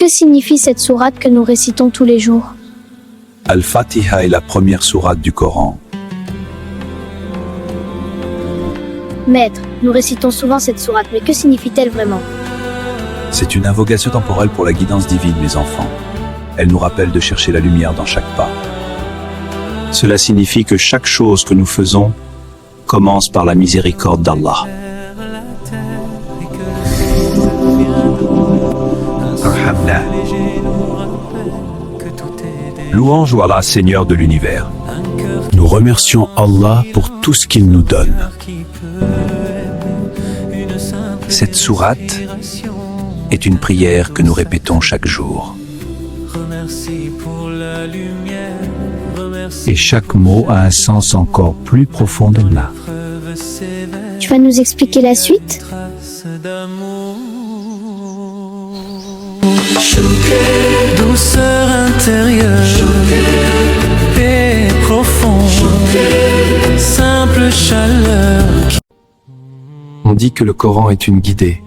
Que signifie cette sourate que nous récitons tous les jours? Al-Fatiha est la première sourate du Coran. Maître, nous récitons souvent cette sourate, mais que signifie-t-elle vraiment? C'est une invocation temporelle pour la guidance divine, mes enfants. Elle nous rappelle de chercher la lumière dans chaque pas. Cela signifie que chaque chose que nous faisons commence par la miséricorde d'Allah. Arhamna. Louange à Allah, Seigneur de l'univers. Nous remercions Allah pour tout ce qu'il nous donne. Cette sourate est une prière que nous répétons chaque jour. Et chaque mot a un sens encore plus profond d'Allah. Tu vas nous expliquer la suite? Douceur intérieure, paix profonde, simple chaleur. On dit que le Coran est une guidée.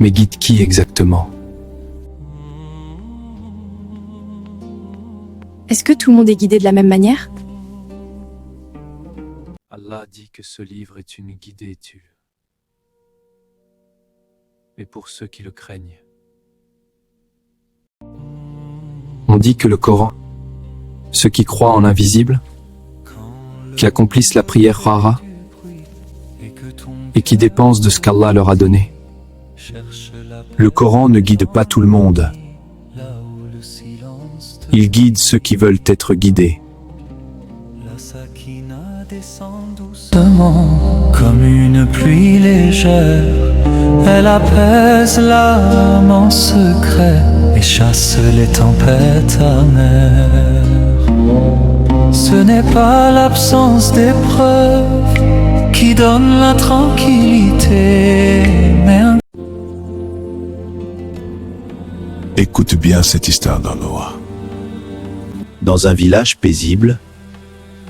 Mais guide qui exactement? Est-ce que tout le monde est guidé de la même manière? Allah dit que ce livre est une guidée, mais pour ceux qui le craignent. On dit que le Coran, ceux qui croient en l'invisible, qui accomplissent la prière rara et qui dépensent de ce qu'Allah leur a donné. Le Coran ne guide pas tout le monde. Il guide ceux qui veulent être guidés. Comme une pluie légère, elle apaise l'âme en secret et chasse les tempêtes amères. Ce n'est pas l'absence d'épreuves qui donne la tranquillité, mais un... Écoute bien cette histoire dans Noah. Dans un village paisible,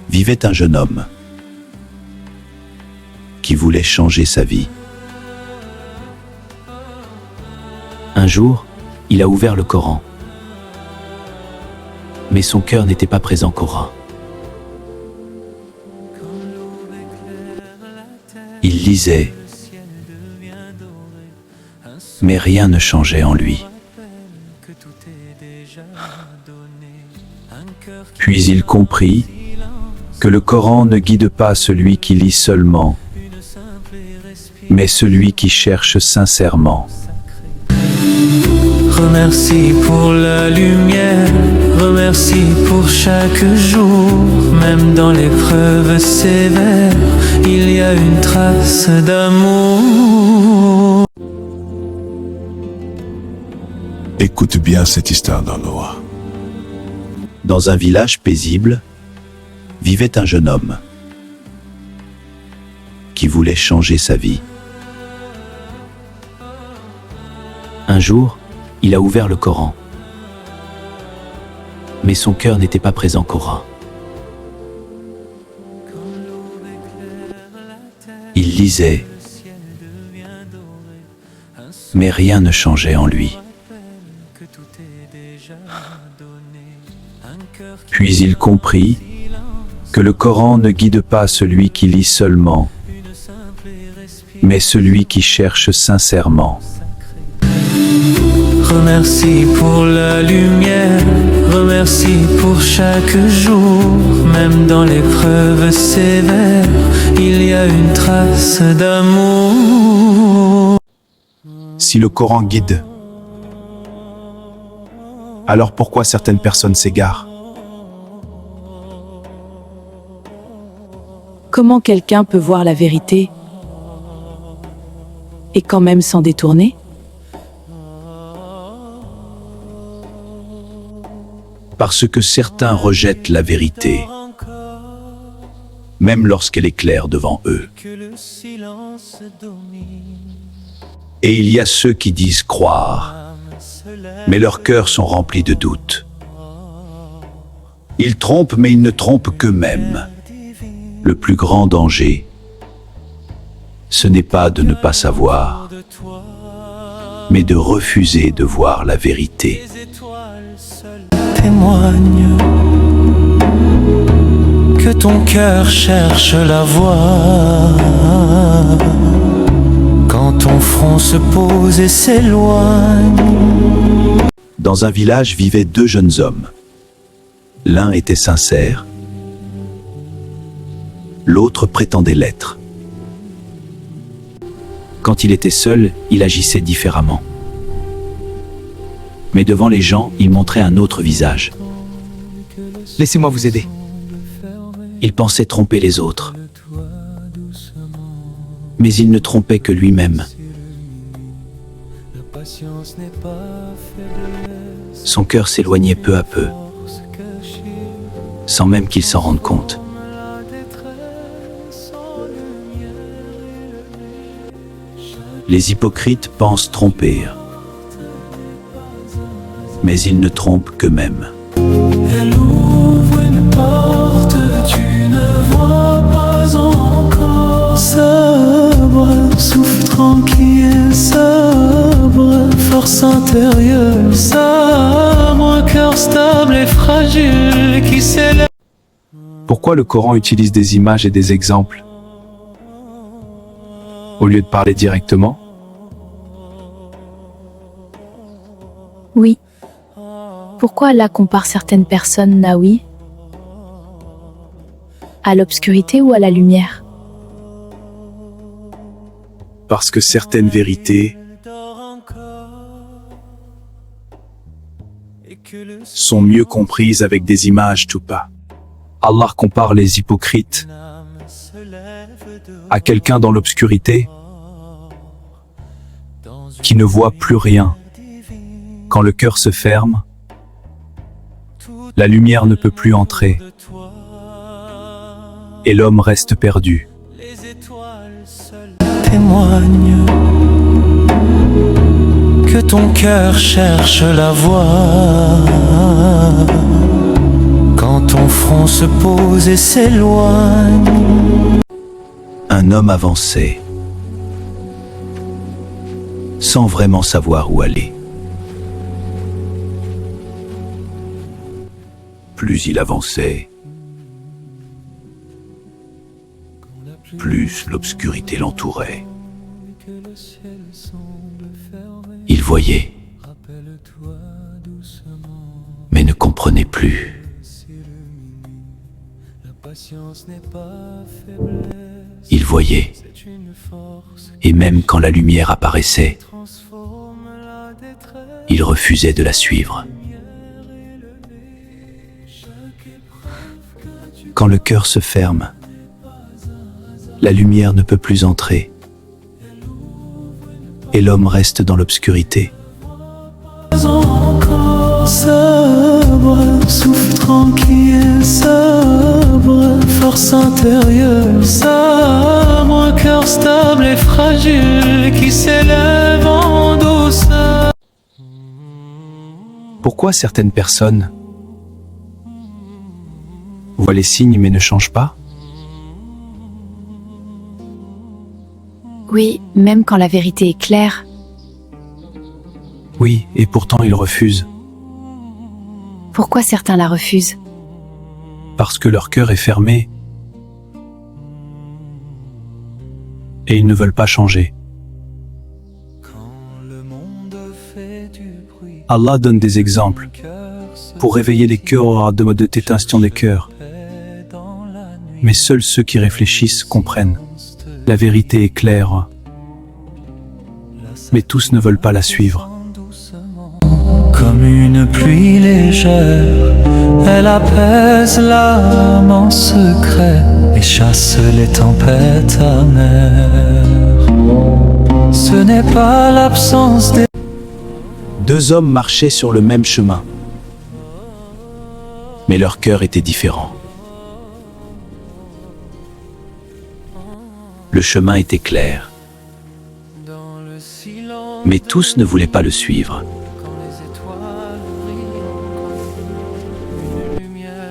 vivait un jeune homme qui voulait changer sa vie. Un jour, il a ouvert le Coran. Mais son cœur n'était pas prêt encore. Il lisait, mais rien ne changeait en lui. Puis il comprit que le Coran ne guide pas celui qui lit seulement, mais celui qui cherche sincèrement. Remercie pour la lumière, remercie pour chaque jour. Même dans l'épreuve sévère, il y a une trace d'amour. Écoute bien cette histoire dans Noah. Dans un village paisible, vivait un jeune homme qui voulait changer sa vie. Un jour, il a ouvert le Coran. Mais son cœur n'était pas prêt encore. Il lisait, mais rien ne changeait en lui. Puis il comprit que le Coran ne guide pas celui qui lit seulement, mais celui qui cherche sincèrement. Remercie pour la lumière, remercie pour chaque jour. Même dans l'épreuve sévère, il y a une trace d'amour. Si le Coran guide, alors pourquoi certaines personnes s'égarent? Comment quelqu'un peut voir la vérité et quand même s'en détourner? Parce que certains rejettent la vérité, même lorsqu'elle est claire devant eux. Et il y a ceux qui disent croire, mais leurs cœurs sont remplis de doutes. Ils trompent, mais ils ne trompent qu'eux-mêmes. Le plus grand danger, ce n'est pas de ne pas savoir, mais de refuser de voir la vérité. Les étoiles seules témoignent que ton cœur cherche la voie. Quand ton front se pose et s'éloigne. Dans un village vivaient deux jeunes hommes. L'un était sincère, l'autre prétendait l'être. Quand il était seul, il agissait différemment. Mais devant les gens, il montrait un autre visage. Laissez-moi vous aider. Il pensait tromper les autres. Mais il ne trompait que lui-même. Son cœur s'éloignait peu à peu, sans même qu'il s'en rende compte. Les hypocrites pensent tromper, mais ils ne trompent qu'eux-mêmes. Elle ouvre une porte, tu ne vois pas encore. Sobre, souffle tranquille, sobre, force intérieure, sobre, un cœur stable et fragile qui s'élève. Pourquoi le Coran utilise des images et des exemples au lieu de parler directement? Oui. Pourquoi Allah compare certaines personnes, Naoui, à l'obscurité ou à la lumière? Parce que certaines vérités sont mieux comprises avec des images tout pas. Allah compare les hypocrites à quelqu'un dans l'obscurité qui ne voit plus rien. Quand le cœur se ferme, la lumière ne peut plus entrer et l'homme reste perdu. Les étoiles seules témoignent que ton cœur cherche la voie. Quand ton front se pose et s'éloigne. Un homme avançait, sans vraiment savoir où aller. Plus il avançait, plus l'obscurité l'entourait. Il voyait, mais ne comprenait plus. Il voyait, et même quand la lumière apparaissait, il refusait de la suivre. Quand le cœur se ferme, la lumière ne peut plus entrer, et l'homme reste dans l'obscurité. Sobre, souffle tranquille, sobre, force intérieure, sobre, un cœur stable et fragile qui s'élève en douceur. Pourquoi certaines personnes voient les signes mais ne changent pas? Oui, même quand la vérité est claire. Oui, et pourtant ils refusent, Pourquoi certains la refusent? parce que leur cœur est fermé et ils ne veulent pas changer. Allah donne des exemples pour réveiller les cœurs de mode de tétinction des cœurs. Mais seuls ceux qui réfléchissent comprennent. La vérité est claire, mais tous ne veulent pas la suivre. Comme une pluie légère, elle apaise l'âme en secret et chasse les tempêtes amères. Ce n'est pas l'absence des... Deux hommes marchaient sur le même chemin, mais leur cœur était différent. Le chemin était clair, mais tous ne voulaient pas le suivre.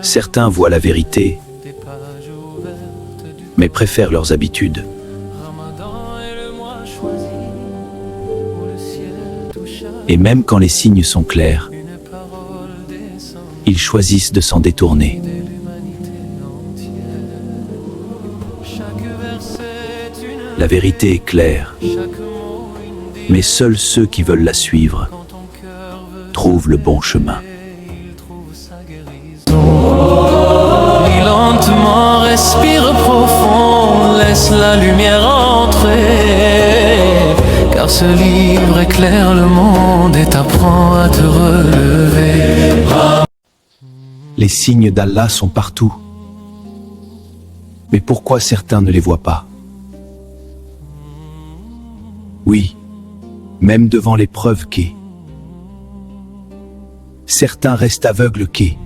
Certains voient la vérité, mais préfèrent leurs habitudes. Et même quand les signes sont clairs, ils choisissent de s'en détourner. La vérité est claire, mais seuls ceux qui veulent la suivre trouvent le bon chemin. Lis lentement, respire profond, laisse la lumière entrer. Car ce livre éclaire le monde et t'apprend à te relever. Les signes d'Allah sont partout. Mais pourquoi certains ne les voient pas? Oui, même devant l'épreuve qu'est. Certains restent aveugles qu'est.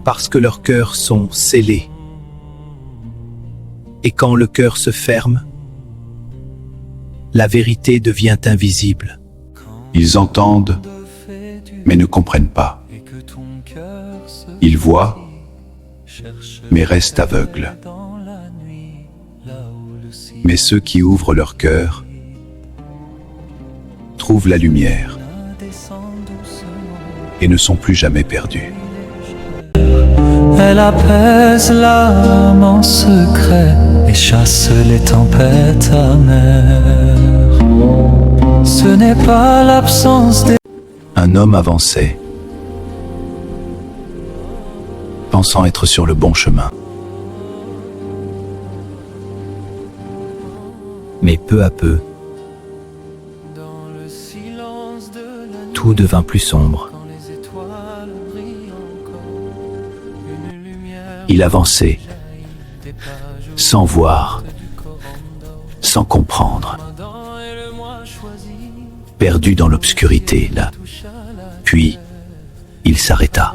Parce que leurs cœurs sont scellés. Et quand le cœur se ferme, la vérité devient invisible. Ils entendent, mais ne comprennent pas. Ils voient, mais restent aveugles. Mais ceux qui ouvrent leur cœur trouvent la lumière et ne sont plus jamais perdus. Elle apaise l'âme en secret et chasse les tempêtes amères. Ce n'est pas l'absence des... Un homme avançait, pensant être sur le bon chemin. Mais peu à peu, tout devint plus sombre. Il avançait, sans voir, sans comprendre, perdu dans l'obscurité, là. Puis, il s'arrêta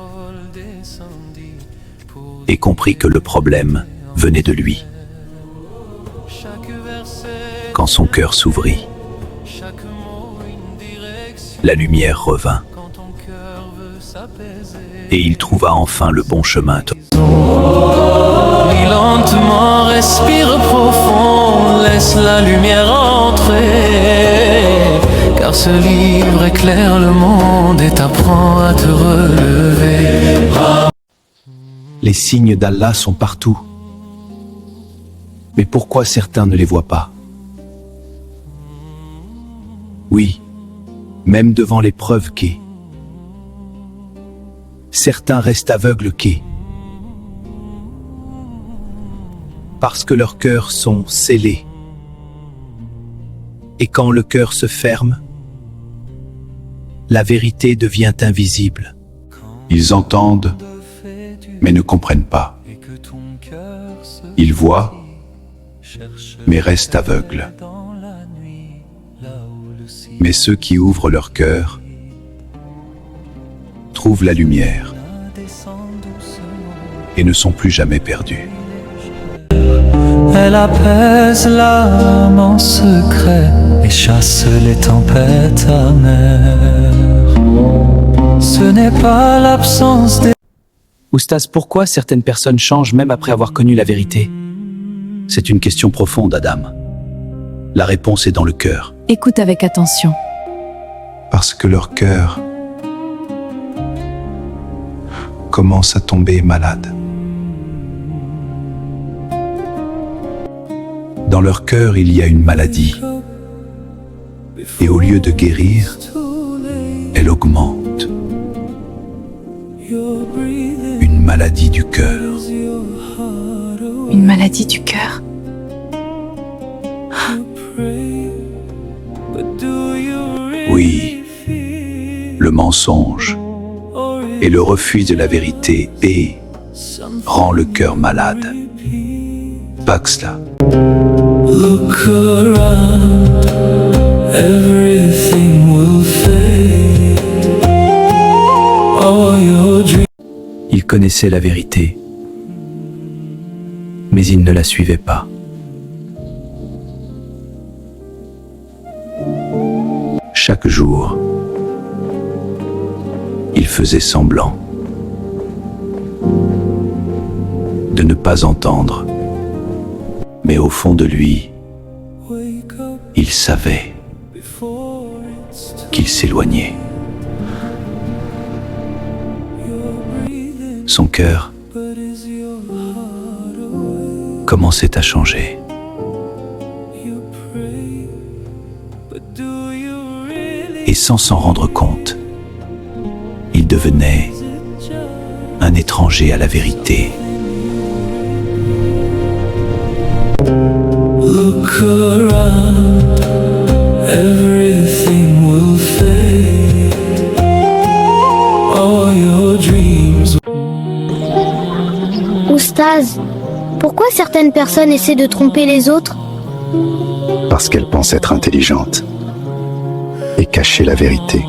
et comprit que le problème venait de lui. Quand son cœur s'ouvrit, la lumière revint et il trouva enfin le bon chemin. Lis lentement, respire profond, laisse la lumière entrer. Car ce livre éclaire le monde et t'apprend à te relever. Les signes d'Allah sont partout. Mais pourquoi certains ne les voient pas? Oui, même devant l'épreuve qu'est. Certains restent aveugles qu'est. Parce que leurs cœurs sont scellés. Et quand le cœur se ferme, la vérité devient invisible. Ils entendent, mais ne comprennent pas. Ils voient, mais restent aveugles. Mais ceux qui ouvrent leur cœur trouvent la lumière et ne sont plus jamais perdus. Elle apaise l'âme en secret et chasse les tempêtes amères. Ce n'est pas l'absence des... Oustaz, pourquoi certaines personnes changent même après avoir connu la vérité? C'est une question profonde, Adam. La réponse est dans le cœur. Écoute avec attention. Parce que leur cœur commence à tomber malade. Dans leur cœur, il y a une maladie. Et au lieu de guérir, elle augmente. Une maladie du cœur. Une maladie du cœur. Oui, le mensonge et le refus de la vérité rend le cœur malade. Pas que cela. Look around, everything will fade. All your dreams. Il connaissait la vérité, mais il ne la suivait pas. Chaque jour, il faisait semblant de ne pas entendre, mais au fond de lui, il savait. qu'il s'éloignait. Son cœur commençait à changer. Et sans s'en rendre compte, il devenait un étranger à la vérité. Look around, everything will fade. All your dreams. Oustaz, pourquoi certaines personnes essaient de tromper les autres? Parce qu'elle pense être intelligente et cacher la vérité.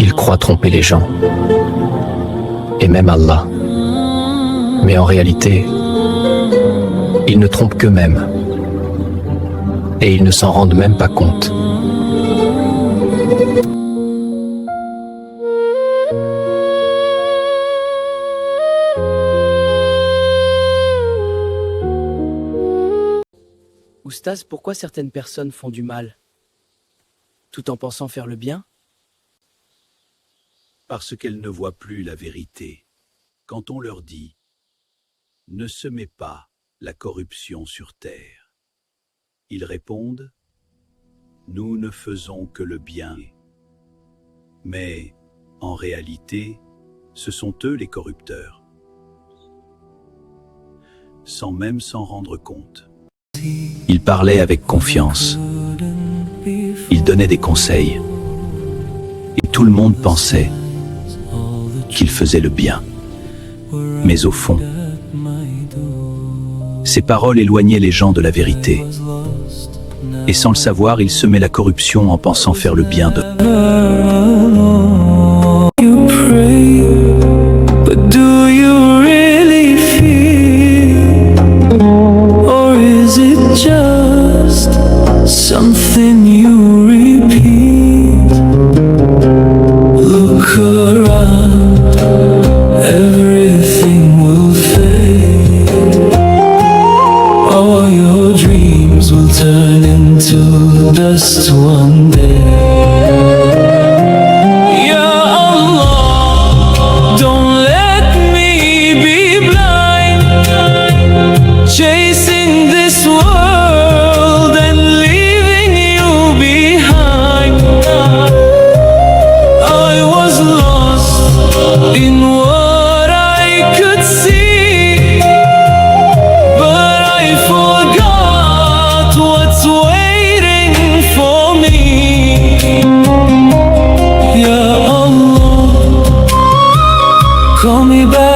Ils croient tromper les gens, et même Allah. Mais en réalité, ils ne trompent qu'eux-mêmes, et ils ne s'en rendent même pas compte. Oustaz, pourquoi certaines personnes font du mal, tout en pensant faire le bien? Parce qu'elles ne voient plus la vérité. Quand on leur dit « Ne semez pas la corruption sur terre », ils répondent « Nous ne faisons que le bien ». Mais, en réalité, ce sont eux les corrupteurs, sans même s'en rendre compte. Il parlait avec confiance. Il donnait des conseils. Et tout le monde pensait qu'il faisait le bien. Mais au fond, ses paroles éloignaient les gens de la vérité. Et sans le savoir, il semait la corruption en pensant faire le bien de... You pray, but do you really feel? Or is it just something you repeat? Look around, everything will fade. All your dreams will turn into dust one day. Chasing this world and leaving you behind. I was lost in what I could see, but I forgot what's waiting for me. Ya Allah, call me back.